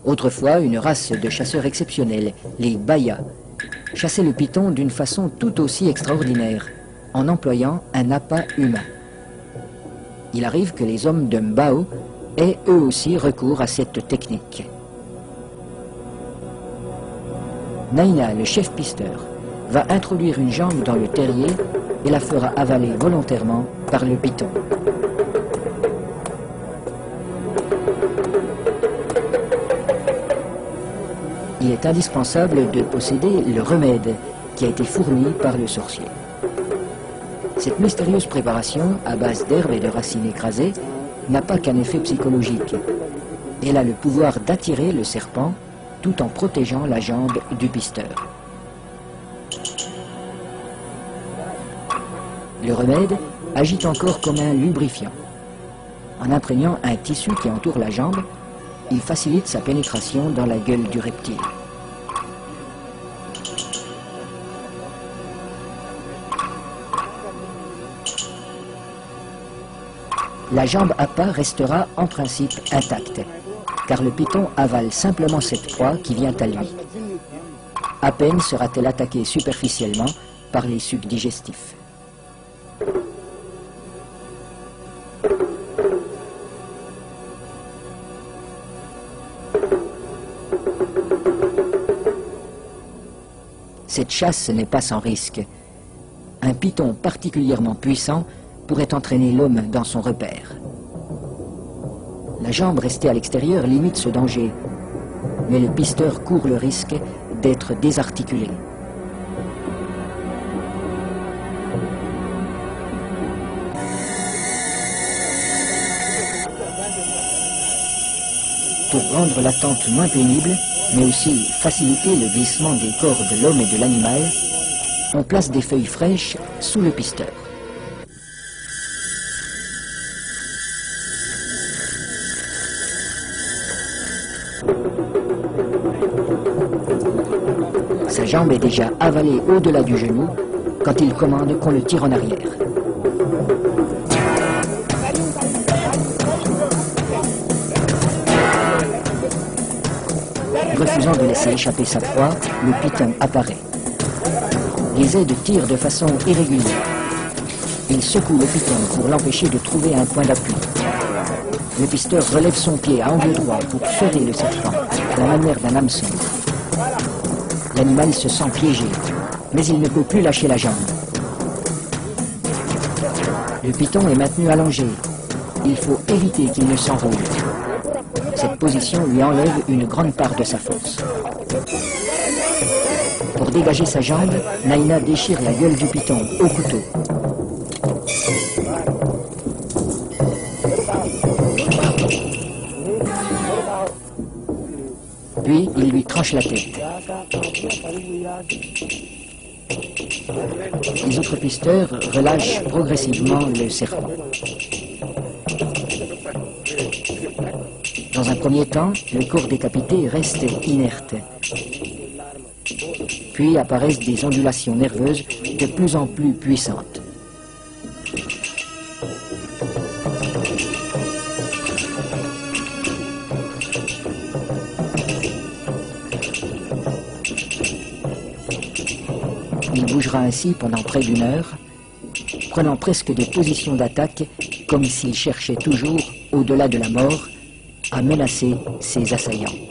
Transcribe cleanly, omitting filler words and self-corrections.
Autrefois, une race de chasseurs exceptionnels, les Bayas, chassaient le python d'une façon tout aussi extraordinaire, en employant un appât humain. Il arrive que les hommes de Mbao aient eux aussi recours à cette technique. Naina, le chef pisteur, va introduire une jambe dans le terrier et la fera avaler volontairement par le python. Il est indispensable de posséder le remède qui a été fourni par le sorcier. Cette mystérieuse préparation, à base d'herbes et de racines écrasées, n'a pas qu'un effet psychologique. Elle a le pouvoir d'attirer le serpent tout en protégeant la jambe du pisteur. Le remède agit encore comme un lubrifiant. En imprégnant un tissu qui entoure la jambe, il facilite sa pénétration dans la gueule du reptile. La jambe appât restera en principe intacte, car le python avale simplement cette proie qui vient à lui. À peine sera-t-elle attaquée superficiellement par les sucs digestifs. Cette chasse n'est pas sans risque. Un python particulièrement puissant pourrait entraîner l'homme dans son repère. La jambe restée à l'extérieur limite ce danger, mais le pisteur court le risque d'être désarticulé. Pour rendre l'attente moins pénible, mais aussi faciliter le glissement des corps de l'homme et de l'animal, on place des feuilles fraîches sous le pisteur. Sa jambe est déjà avalée au-delà du genou quand il commande qu'on le tire en arrière. Refusant de laisser échapper sa proie, le python apparaît. Les aides tirent de façon irrégulière. Il secoue le python pour l'empêcher de trouver un point d'appui. Le pisteur relève son pied à angle droit pour ferrer le serpent, à la manière d'un hameçon. L'animal se sent piégé, mais il ne peut plus lâcher la jambe. Le python est maintenu allongé. Il faut éviter qu'il ne s'enroule. Cette position lui enlève une grande part de sa force. Pour dégager sa jambe, Naina déchire la gueule du python au couteau. Puis, il lui tranche la tête. Les autres pisteurs relâchent progressivement le serpent. Dans un premier temps, le corps décapité reste inerte. Puis apparaissent des ondulations nerveuses de plus en plus puissantes. Il bougera ainsi pendant près d'une heure, prenant presque des positions d'attaque comme s'il cherchait toujours, au-delà de la mort, à menacer ses assaillants.